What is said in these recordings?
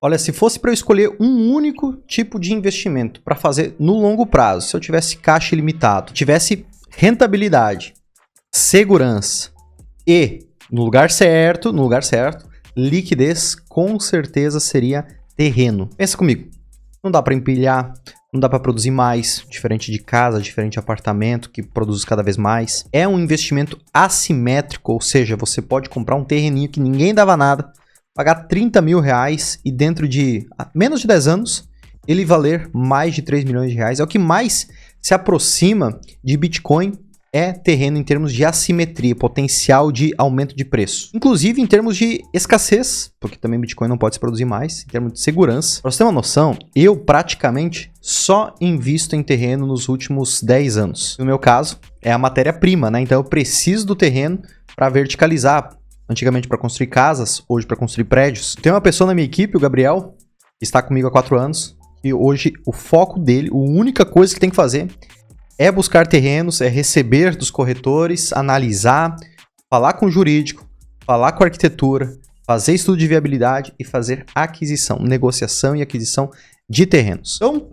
Olha, se fosse para eu escolher um único tipo de investimento para fazer no longo prazo, se eu tivesse caixa ilimitado, tivesse rentabilidade, segurança e no lugar certo, liquidez, com certeza seria terreno. Pensa comigo, não dá para empilhar, não dá para produzir mais, diferente de casa, diferente de apartamento, que produz cada vez mais. É um investimento assimétrico, ou seja, você pode comprar um terreninho que ninguém dava nada, pagar 30 mil reais e dentro de menos de 10 anos, ele valer mais de 3 milhões de reais. É o que mais se aproxima de Bitcoin, é terreno em termos de assimetria, potencial de aumento de preço. Inclusive em termos de escassez, porque também Bitcoin não pode se produzir mais, em termos de segurança. Para você ter uma noção, eu praticamente só invisto em terreno nos últimos 10 anos. No meu caso, é a matéria-prima, né? Então eu preciso do terreno para verticalizar. Antigamente para construir casas, hoje para construir prédios. Tem uma pessoa na minha equipe, o Gabriel, que está comigo há 4 anos, e hoje o foco dele, a única coisa que tem que fazer é buscar terrenos, é receber dos corretores, analisar, falar com o jurídico, falar com a arquitetura, fazer estudo de viabilidade e fazer aquisição, negociação e aquisição de terrenos. Então,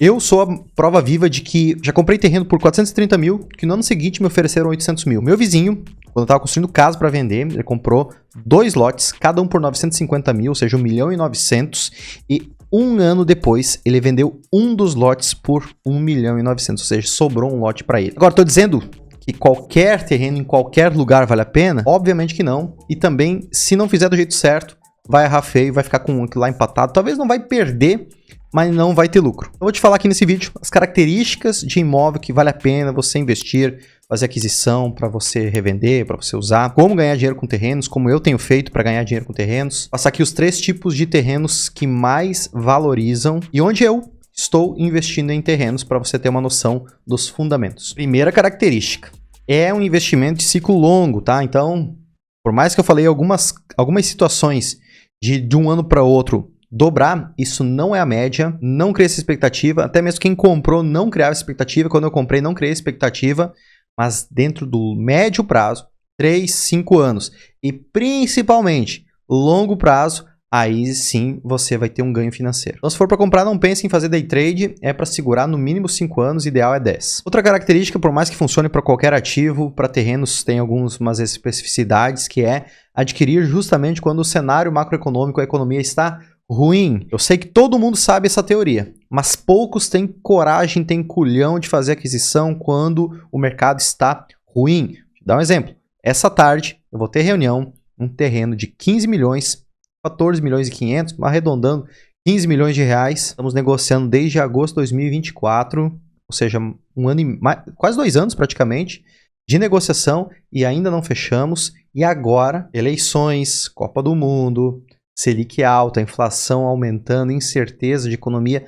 eu sou a prova viva de que já comprei terreno por 430 mil, que no ano seguinte me ofereceram 800 mil. Meu vizinho, quando eu estava construindo casa para vender, ele comprou 2 lotes, cada um por 950 mil, ou seja, 1 milhão e 900, e um ano depois ele vendeu um dos lotes por 1 milhão e 900, ou seja, sobrou um lote para ele. Agora, estou dizendo que qualquer terreno em qualquer lugar vale a pena? Obviamente que não. E também, se não fizer do jeito certo, vai errar feio, vai ficar com lá empatado. Talvez não vai perder, mas não vai ter lucro. Eu vou te falar aqui nesse vídeo as características de imóvel que vale a pena você investir, fazer aquisição para você revender, para você usar, como ganhar dinheiro com terrenos, como eu tenho feito para ganhar dinheiro com terrenos. Passar aqui os 3 tipos de terrenos que mais valorizam e onde eu estou investindo em terrenos para você ter uma noção dos fundamentos. Primeira característica, é um investimento de ciclo longo, tá? Então, por mais que eu falei algumas situações de um ano para outro dobrar, isso não é a média, não cria essa expectativa, até mesmo quem comprou não criava expectativa, quando eu comprei não criei expectativa, mas dentro do médio prazo, 3, 5 anos e principalmente longo prazo, aí sim você vai ter um ganho financeiro. Então se for para comprar, não pense em fazer day trade, é para segurar no mínimo 5 anos, ideal é 10. Outra característica, por mais que funcione para qualquer ativo, para terrenos tem algumas especificidades, que é adquirir justamente quando o cenário macroeconômico, a economia está ruim. Eu sei que todo mundo sabe essa teoria, mas poucos têm coragem, têm culhão de fazer aquisição quando o mercado está ruim. Vou dar um exemplo. Essa tarde eu vou ter reunião, um terreno de 15 milhões, 14 milhões e 500, arredondando 15 milhões de reais. Estamos negociando desde agosto de 2024, ou seja, um ano e quase 2 anos praticamente de negociação e ainda não fechamos. E agora, eleições, Copa do Mundo, Selic alta, inflação aumentando, incerteza de economia.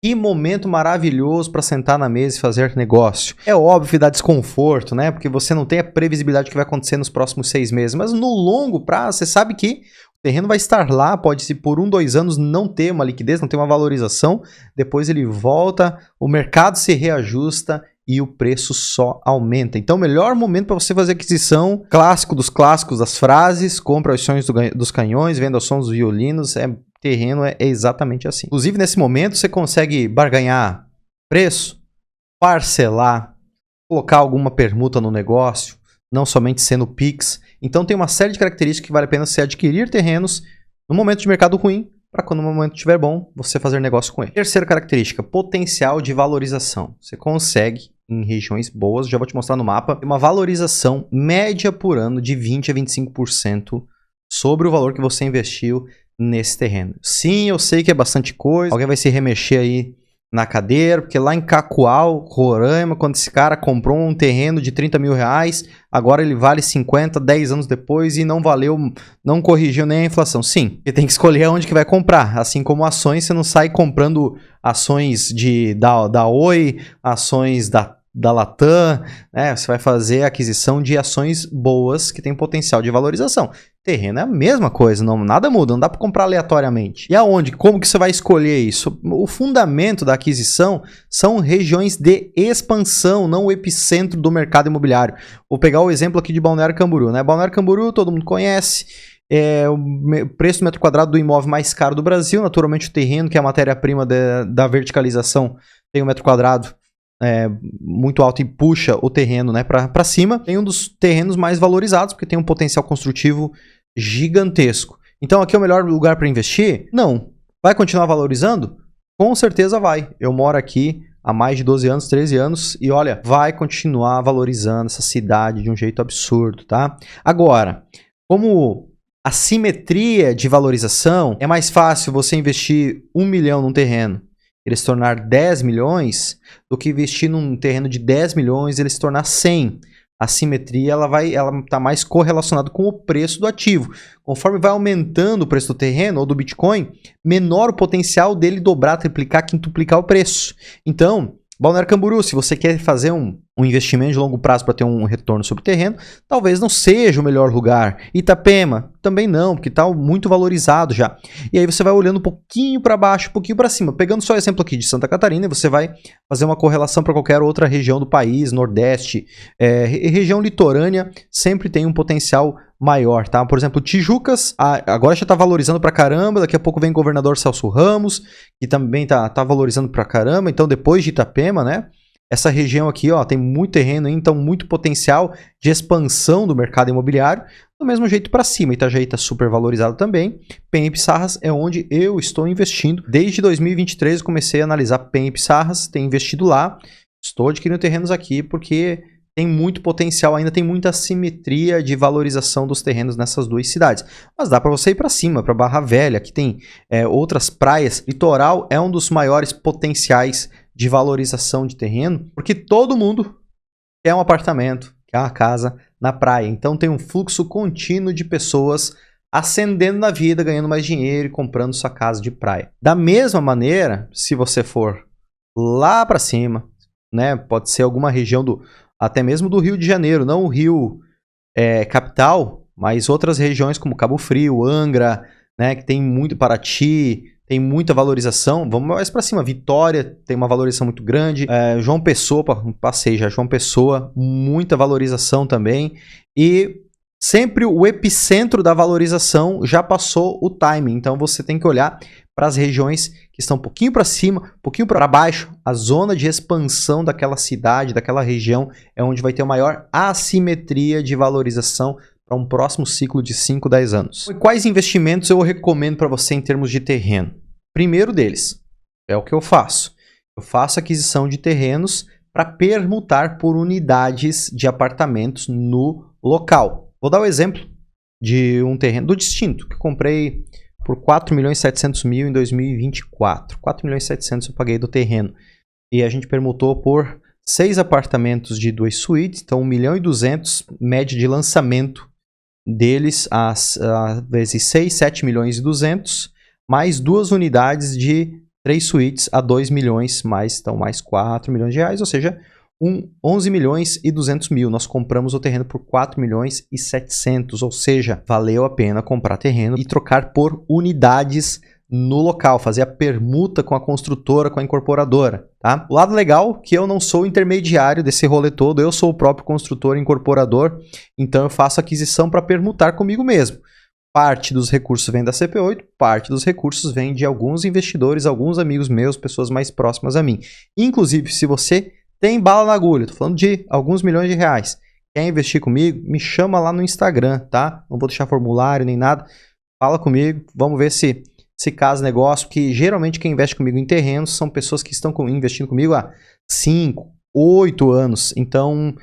Que momento maravilhoso para sentar na mesa e fazer negócio. É óbvio que dá desconforto, né? Porque você não tem a previsibilidade do que vai acontecer nos próximos 6 meses. Mas no longo prazo, você sabe que o terreno vai estar lá, pode se por 1, 2 anos não ter uma liquidez, não ter uma valorização. Depois ele volta, o mercado se reajusta e o preço só aumenta. Então, o melhor momento para você fazer aquisição, clássico dos clássicos das frases, compra aos sons dos canhões, venda aos sons dos violinos, terreno é exatamente assim. Inclusive, nesse momento, você consegue barganhar preço, parcelar, colocar alguma permuta no negócio, não somente sendo Pix. Então, tem uma série de características que vale a pena você adquirir terrenos no momento de mercado ruim, para quando o momento estiver bom, você fazer negócio com ele. Terceira característica, potencial de valorização. Você consegue, em regiões boas, já vou te mostrar no mapa, uma valorização média por ano de 20 a 25% sobre o valor que você investiu nesse terreno. Sim, eu sei que é bastante coisa, alguém vai se remexer aí na cadeira, porque lá em Cacoal, Roraima, quando esse cara comprou um terreno de 30 mil reais, agora ele vale 50, 10 anos depois e não valeu, não corrigiu nem a inflação. Sim, você tem que escolher onde que vai comprar, assim como ações, você não sai comprando ações da Oi, ações da Latam, né? Você vai fazer aquisição de ações boas que têm potencial de valorização. Terreno é a mesma coisa, nada muda, não dá para comprar aleatoriamente. E aonde? Como que você vai escolher isso? O fundamento da aquisição são regiões de expansão, não o epicentro do mercado imobiliário. Vou pegar o exemplo aqui de Balneário Camboriú, né? Balneário Camboriú todo mundo conhece, é o preço do metro quadrado do imóvel mais caro do Brasil. Naturalmente o terreno, que é a matéria-prima da verticalização, tem um metro quadrado muito alto e puxa o terreno, né, para cima. Tem um dos terrenos mais valorizados, porque tem um potencial construtivo gigantesco. Então aqui é o melhor lugar para investir? Não. Vai continuar valorizando? Com certeza vai. Eu moro aqui há mais de 12 anos, 13 anos, e olha, vai continuar valorizando essa cidade de um jeito absurdo, tá? Agora, como a simetria de valorização, é mais fácil você investir 1 milhão num terreno, ele se tornar 10 milhões, do que investir num terreno de 10 milhões e ele se tornar 100. A simetria ela está mais correlacionada com o preço do ativo. Conforme vai aumentando o preço do terreno ou do Bitcoin, menor o potencial dele dobrar, triplicar, quintuplicar o preço. Então, Balneário Camboriú, se você quer fazer um investimento de longo prazo para ter um retorno sobre o terreno, talvez não seja o melhor lugar. Itapema, também não, porque está muito valorizado já. E aí você vai olhando um pouquinho para baixo, um pouquinho para cima. Pegando só o exemplo aqui de Santa Catarina, você vai fazer uma correlação para qualquer outra região do país, Nordeste. Região litorânea sempre tem um potencial maior, tá? Por exemplo, Tijucas, agora já tá valorizando pra caramba, daqui a pouco vem o governador Celso Ramos, que também tá valorizando pra caramba, então depois de Itapema, né? Essa região aqui, ó, tem muito terreno, então muito potencial de expansão do mercado imobiliário, do mesmo jeito para cima. Itajaí está super valorizado também. Penha e Pissarras é onde eu estou investindo. Desde 2023 eu comecei a analisar Penha e Pissarras, tenho investido lá, estou adquirindo terrenos aqui porque tem muito potencial, ainda tem muita simetria de valorização dos terrenos nessas duas cidades. Mas dá para você ir para cima, para Barra Velha, que tem outras praias. Litoral é um dos maiores potenciais de valorização de terreno, porque todo mundo quer um apartamento, quer uma casa na praia. Então tem um fluxo contínuo de pessoas ascendendo na vida, ganhando mais dinheiro e comprando sua casa de praia. Da mesma maneira, se você for lá para cima, né, pode ser alguma região até mesmo do Rio de Janeiro, não o Rio capital, mas outras regiões como Cabo Frio, Angra, né, que tem muito, Paraty, tem muita valorização. Vamos mais para cima, Vitória tem uma valorização muito grande, João Pessoa, passei já, João Pessoa, muita valorização também, e sempre o epicentro da valorização já passou o timing, então você tem que olhar para as regiões que estão um pouquinho para cima, um pouquinho para baixo. A zona de expansão daquela cidade, daquela região, é onde vai ter a maior assimetria de valorização para um próximo ciclo de 5, 10 anos. E quais investimentos eu recomendo para você em termos de terreno? Primeiro deles, é o que eu faço. Eu faço aquisição de terrenos para permutar por unidades de apartamentos no local. Vou dar o exemplo de um terreno do Distinto, que eu comprei por 4.700.000 em 2024. 4.700.000 eu paguei do terreno. E a gente permutou por 6 apartamentos de 2 suítes, então 1.200.000, média de lançamento deles, vezes 6, 7.200.000, mais 2 unidades de 3 suítes a 2 milhões, então mais 4 milhões de reais, ou seja, 11.200.000. Nós compramos o terreno por 4.700.000, ou seja, valeu a pena comprar terreno e trocar por unidades no local, fazer a permuta com a construtora, com a incorporadora, tá? O lado legal é que eu não sou intermediário desse rolê todo, eu sou o próprio construtor e incorporador, então eu faço aquisição para permutar comigo mesmo. Parte dos recursos vem da CP8, parte dos recursos vem de alguns investidores, alguns amigos meus, pessoas mais próximas a mim. Inclusive, se você tem bala na agulha, tô falando de alguns milhões de reais, quer investir comigo, me chama lá no Instagram, tá? Não vou deixar formulário nem nada, fala comigo, vamos ver se casa negócio, que geralmente quem investe comigo em terrenos são pessoas que estão investindo comigo há 5, 8 anos. Então,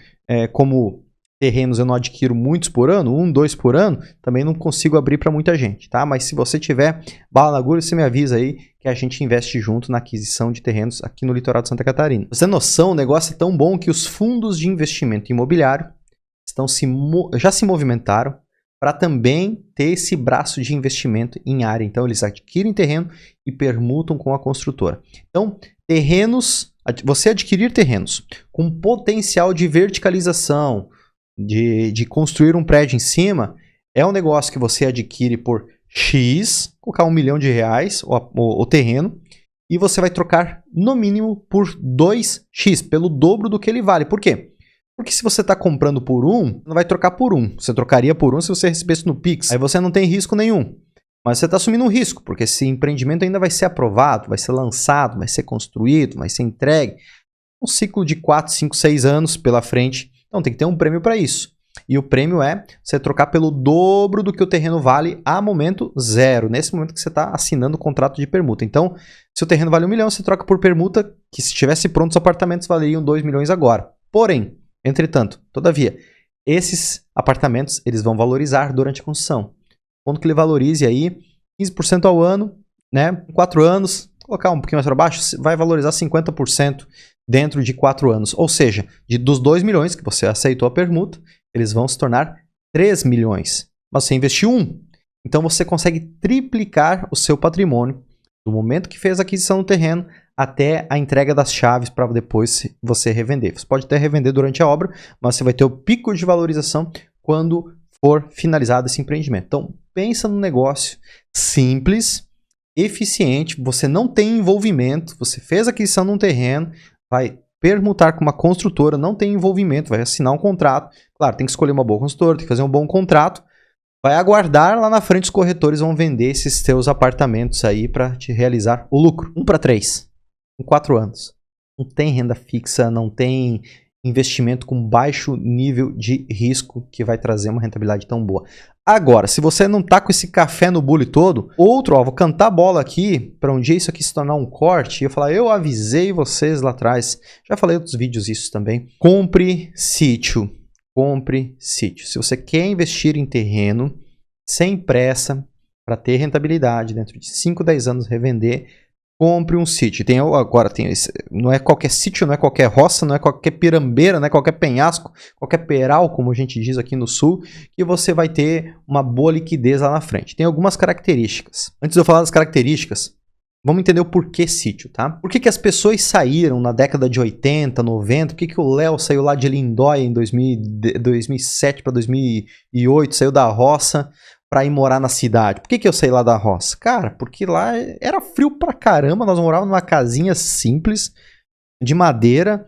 como terrenos eu não adquiro muitos por ano, 1, 2 por ano, também não consigo abrir para muita gente, tá? Mas se você tiver bala na agulha, você me avisa aí que a gente investe junto na aquisição de terrenos aqui no litoral de Santa Catarina. Você tem noção, o negócio é tão bom que os fundos de investimento imobiliário já se movimentaram para também ter esse braço de investimento em área. Então, eles adquirem terreno e permutam com a construtora. Então, você adquirir terrenos com potencial de verticalização, de construir um prédio em cima, é um negócio que você adquire por X, colocar R$1 milhão o terreno, e você vai trocar no mínimo por 2x, pelo dobro do que ele vale. Por quê? Porque se você está comprando por 1, não vai trocar por 1. Você trocaria por 1 se você recebesse no Pix. Aí você não tem risco nenhum. Mas você está assumindo um risco, porque esse empreendimento ainda vai ser aprovado, vai ser lançado, vai ser construído, vai ser entregue. Um ciclo de 4, 5, 6 anos pela frente. Então tem que ter um prêmio para isso. E o prêmio é você trocar pelo dobro do que o terreno vale a momento zero. Nesse momento que você está assinando o contrato de permuta. Então, se o terreno vale 1 milhão, você troca por permuta, que se estivesse pronto os apartamentos valeriam 2 milhões agora. Porém, entretanto, todavia, esses apartamentos eles vão valorizar durante a construção. Quando que ele valorize aí 15% ao ano, né? Em 4 anos, colocar um pouquinho mais para baixo, vai valorizar 50% dentro de 4 anos. Ou seja, dos 2 milhões que você aceitou a permuta, eles vão se tornar 3 milhões. Mas você investiu 1. Então você consegue triplicar o seu patrimônio do momento que fez a aquisição do terreno até a entrega das chaves para depois você revender. Você pode até revender durante a obra, mas você vai ter o pico de valorização quando for finalizado esse empreendimento. Então, pensa num negócio simples, eficiente, você não tem envolvimento, você fez a aquisição de um terreno, vai permutar com uma construtora, não tem envolvimento, vai assinar um contrato. Claro, tem que escolher uma boa construtora, tem que fazer um bom contrato. Vai aguardar, lá na frente os corretores vão vender esses seus apartamentos aí para te realizar o lucro. 1 para 3, em 4 anos. Não tem renda fixa, não tem investimento com baixo nível de risco que vai trazer uma rentabilidade tão boa. Agora, se você não tá com esse café no bule todo, outro, vou cantar a bola aqui para um dia isso aqui se tornar um corte e eu falar, eu avisei vocês lá atrás, já falei em outros vídeos isso também, compre sítio. Compre sítio. Se você quer investir em terreno, sem pressa, para ter rentabilidade dentro de 5, 10 anos revender, compre um sítio. Agora tem esse, não é qualquer sítio, não é qualquer roça, não é qualquer pirambeira, não é qualquer penhasco, qualquer peral, como a gente diz aqui no sul, que você vai ter uma boa liquidez lá na frente. Tem algumas características. Antes de eu falar das características, vamos entender o porquê sítio, tá? Por que as pessoas saíram na década de 80, 90? Por que o Léo saiu lá de Lindóia em 2007 para 2008, saiu da roça para ir morar na cidade? Por que eu saí lá da roça? Cara, porque lá era frio pra caramba, nós morávamos numa casinha simples, de madeira,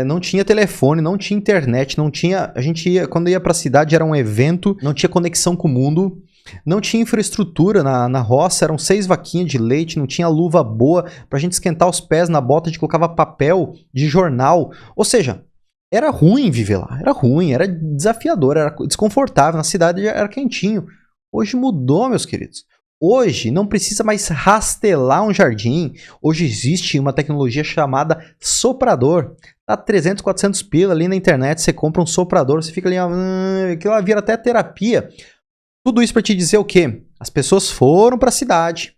não tinha telefone, não tinha internet, não tinha... A gente ia, quando ia pra cidade era um evento, não tinha conexão com o mundo, não tinha infraestrutura na roça, eram 6 vaquinhas de leite, não tinha luva boa pra gente esquentar os pés na bota, a gente colocava papel de jornal. Ou seja, era ruim viver lá, era ruim, era desafiador, era desconfortável, na cidade era quentinho. Hoje mudou, meus queridos. Hoje não precisa mais rastelar um jardim. Hoje existe uma tecnologia chamada soprador. Tá 300, 400 pila ali na internet, você compra um soprador, você fica ali, aquilo lá vira até terapia. Tudo isso para te dizer o quê? As pessoas foram para a cidade.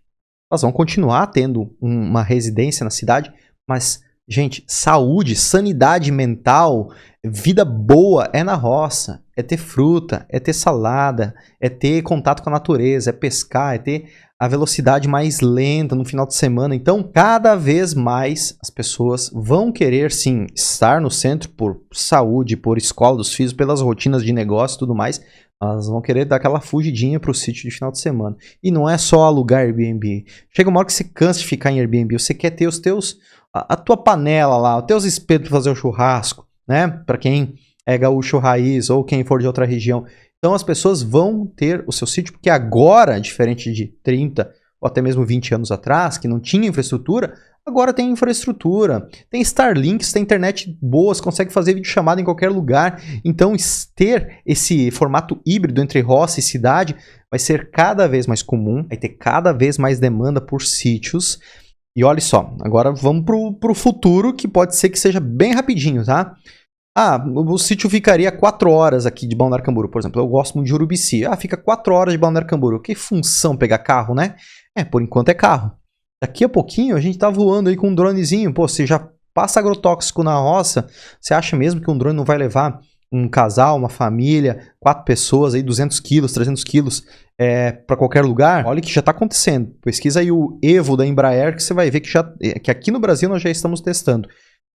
Elas vão continuar tendo uma residência na cidade, mas, gente, saúde, sanidade mental, vida boa é na roça. É ter fruta, é ter salada, é ter contato com a natureza, é pescar, é ter a velocidade mais lenta no final de semana. Então, cada vez mais as pessoas vão querer, sim, estar no centro por saúde, por escola dos filhos, pelas rotinas de negócio e tudo mais. Elas vão querer dar aquela fugidinha pro sítio de final de semana. E não é só alugar Airbnb. Chega uma hora que você cansa de ficar em Airbnb. Você quer ter a tua panela lá, os teus espetos para fazer o churrasco, né? Para quem é gaúcho raiz ou quem for de outra região. Então as pessoas vão ter o seu sítio, porque agora, diferente de 30 ou até mesmo 20 anos atrás, que não tinha infraestrutura, agora tem infraestrutura, tem Starlinks, tem internet boa, você consegue fazer videochamada em qualquer lugar. Então ter esse formato híbrido entre roça e cidade vai ser cada vez mais comum, vai ter cada vez mais demanda por sítios. E olha só, agora vamos pro futuro, que pode ser que seja bem rapidinho, tá? O sítio ficaria 4 horas aqui de Balneário Camboriú, por exemplo. Eu gosto muito de Urubici. Fica 4 horas de Balneário Camboriú. Que função pegar carro, né? Por enquanto é carro. Daqui a pouquinho a gente tá voando aí com um dronezinho. Pô, você já passa agrotóxico na roça. Você acha mesmo que um drone não vai levar um casal, uma família, 4 pessoas, aí 200 quilos, 300 quilos para qualquer lugar? Olha que já tá acontecendo. Pesquisa aí o Evo da Embraer que você vai ver que aqui no Brasil nós já estamos testando.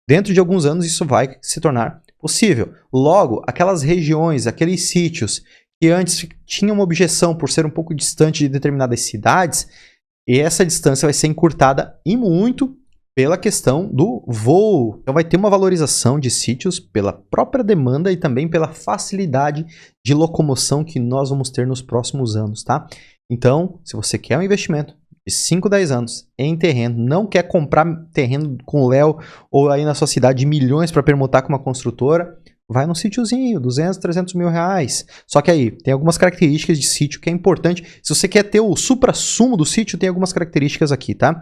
Dentro de alguns anos isso vai se tornar possível. Logo, aquelas regiões, aqueles sítios que antes tinham uma objeção por ser um pouco distante de determinadas cidades, e essa distância vai ser encurtada e muito pela questão do voo. Então vai ter uma valorização de sítios pela própria demanda e também pela facilidade de locomoção que nós vamos ter nos próximos anos, tá? Então, se você quer um investimento de 5, 10 anos em terreno, não quer comprar terreno com o Léo ou aí na sua cidade de milhões para permutar com uma construtora, vai num sítiozinho, 200, 300 mil reais. Só que aí, tem algumas características de sítio que é importante. Se você quer ter o supra-sumo do sítio, tem algumas características aqui, tá?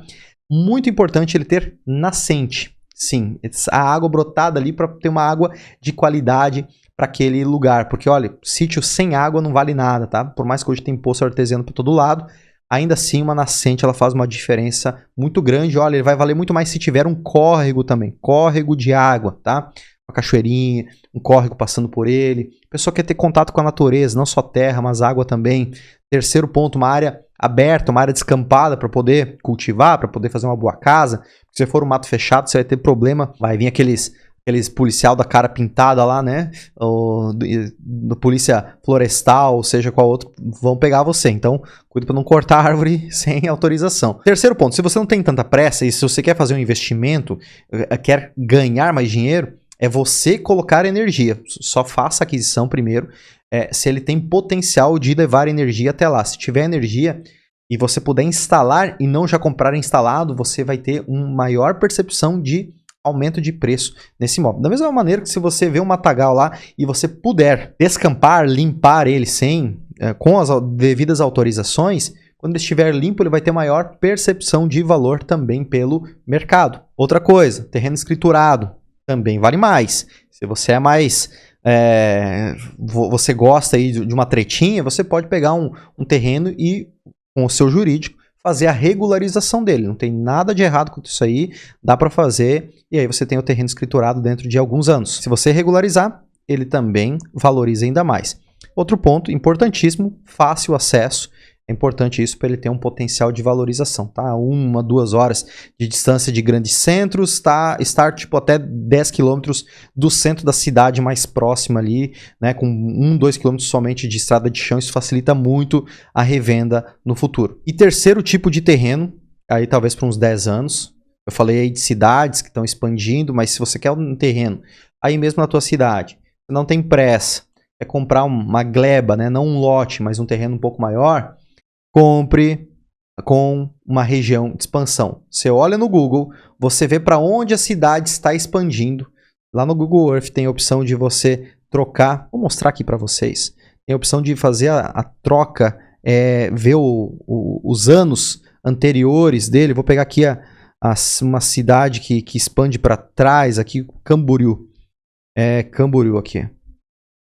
Muito importante ele ter nascente. Sim, a água brotada ali para ter uma água de qualidade para aquele lugar. Porque, olha, sítio sem água não vale nada, tá? Por mais que hoje tem poço artesiano para todo lado, ainda assim uma nascente ela faz uma diferença muito grande. Olha, ele vai valer muito mais se tiver um córrego também. Córrego de água, tá? Uma cachoeirinha, um córrego passando por ele. A pessoa quer ter contato com a natureza, não só terra, mas água também. Terceiro ponto, uma área aberta, uma área descampada para poder cultivar, para poder fazer uma boa casa. Se for um mato fechado, você vai ter problema. Vai vir aqueles policial da cara pintada lá, né? Do polícia florestal, ou seja, qual outro, vão pegar você. Então, cuida para não cortar a árvore sem autorização. Terceiro ponto, se você não tem tanta pressa e se você quer fazer um investimento, quer ganhar mais dinheiro, é você colocar energia. Só faça a aquisição primeiro, se ele tem potencial de levar energia até lá. Se tiver energia e você puder instalar e não já comprar instalado, você vai ter uma maior percepção de aumento de preço nesse imóvel. Da mesma maneira que se você vê um matagal lá e você puder descampar, limpar ele com as devidas autorizações, quando ele estiver limpo, ele vai ter maior percepção de valor também pelo mercado. Outra coisa, terreno escriturado também vale mais. Se você é mais... você gosta aí de uma tretinha, você pode pegar um terreno e, com o seu jurídico, fazer a regularização dele. Não tem nada de errado com isso aí, dá para fazer, e aí você tem o terreno escriturado dentro de alguns anos. Se você regularizar, ele também valoriza ainda mais. Outro ponto importantíssimo, fácil acesso. É importante isso para ele ter um potencial de valorização, tá? 1, 2 horas de distância de grandes centros, tá? Estar tipo até 10 quilômetros do centro da cidade mais próxima ali, né? Com 1, 2 quilômetros somente de estrada de chão, isso facilita muito a revenda no futuro. E terceiro tipo de terreno, aí talvez para uns 10 anos, eu falei aí de cidades que estão expandindo, mas se você quer um terreno aí mesmo na tua cidade, não tem pressa, quer comprar uma gleba, né? Não um lote, mas um terreno um pouco maior, compre com uma região de expansão. Você olha no Google, você vê para onde a cidade está expandindo. Lá no Google Earth tem a opção de você trocar. Vou mostrar aqui para vocês. Tem a opção de fazer a troca, ver os anos anteriores dele. Vou pegar aqui uma cidade que expande para trás, aqui, Camboriú. Camboriú aqui.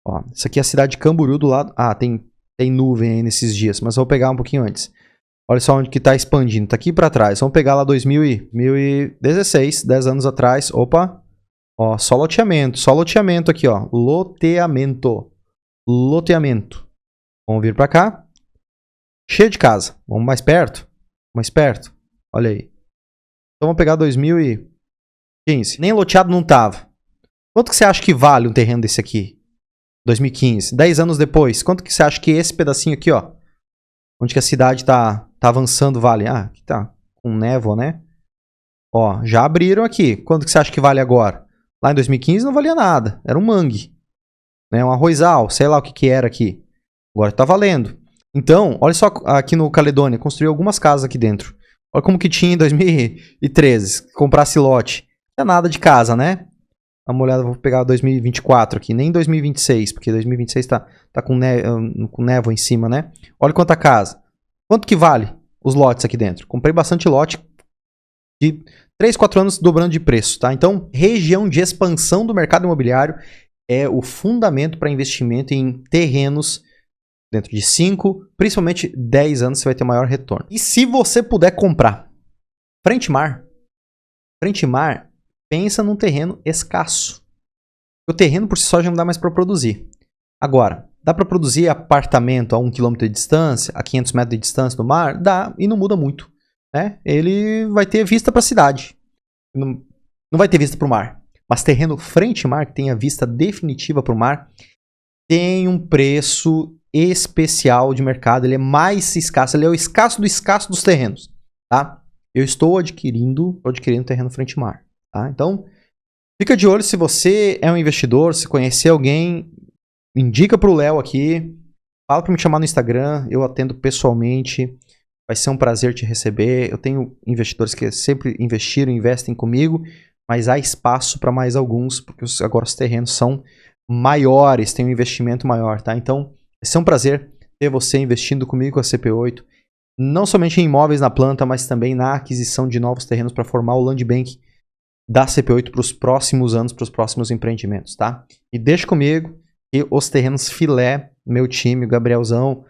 Ó, isso aqui é a cidade de Camboriú do lado. Ah, tem nuvem aí nesses dias, mas vou pegar um pouquinho antes. Olha só onde que está expandindo. Está aqui para trás. Vamos pegar lá 2016, 10 anos atrás. Opa! Ó, só loteamento aqui, ó. Loteamento. Vamos vir para cá. Cheio de casa. Vamos mais perto? Olha aí. Então vamos pegar 2015. Nem loteado não tava. Quanto que você acha que vale um terreno desse aqui? 2015, 10 anos depois, quanto que você acha que esse pedacinho aqui, ó, onde que a cidade tá avançando, vale? Ah, aqui tá com névoa, né? Ó, já abriram aqui. Quanto que você acha que vale agora? Lá em 2015 não valia nada, era um mangue, né? Um arrozal, sei lá o que era aqui. Agora tá valendo. Então, olha só aqui no Caledônia, construiu algumas casas aqui dentro. Olha como que tinha em 2013, comprasse lote. Não é nada de casa, né? Dá uma olhada, vou pegar 2024 aqui, nem 2026, porque 2026 tá com névoa em cima, né? Olha quanta casa. Quanto que vale os lotes aqui dentro? Comprei bastante lote de 3, 4 anos dobrando de preço, tá? Então, região de expansão do mercado imobiliário é o fundamento para investimento em terrenos dentro de 5, principalmente 10 anos, você vai ter maior retorno. E se você puder comprar frente mar, pensa num terreno escasso. O terreno por si só já não dá mais para produzir. Agora, dá para produzir apartamento a 1 km de distância, a 500 metros de distância do mar? Dá, e não muda muito, né? Ele vai ter vista para a cidade. Não vai ter vista para o mar. Mas terreno frente mar, que tem a vista definitiva para o mar, tem um preço especial de mercado. Ele é mais escasso. Ele é o escasso do escasso dos terrenos, tá? eu estou adquirindo terreno frente ao mar. Tá? Então, fica de olho se você é um investidor, se conhecer alguém, indica para o Léo aqui, fala para me chamar no Instagram, eu atendo pessoalmente, vai ser um prazer te receber. Eu tenho investidores que sempre investiram, investem comigo, mas há espaço para mais alguns, porque agora os terrenos são maiores, tem um investimento maior, tá? Então, vai ser um prazer ter você investindo comigo com a CP8, não somente em imóveis na planta, mas também na aquisição de novos terrenos para formar o Land Bank da CP8 para os próximos anos, para os próximos empreendimentos, tá? E deixa comigo que os terrenos filé, meu time, o Gabrielzão,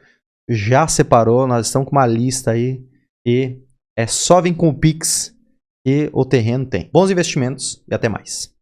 já separou, nós estamos com uma lista aí e é só vir com o Pix e o terreno tem. Bons investimentos e até mais.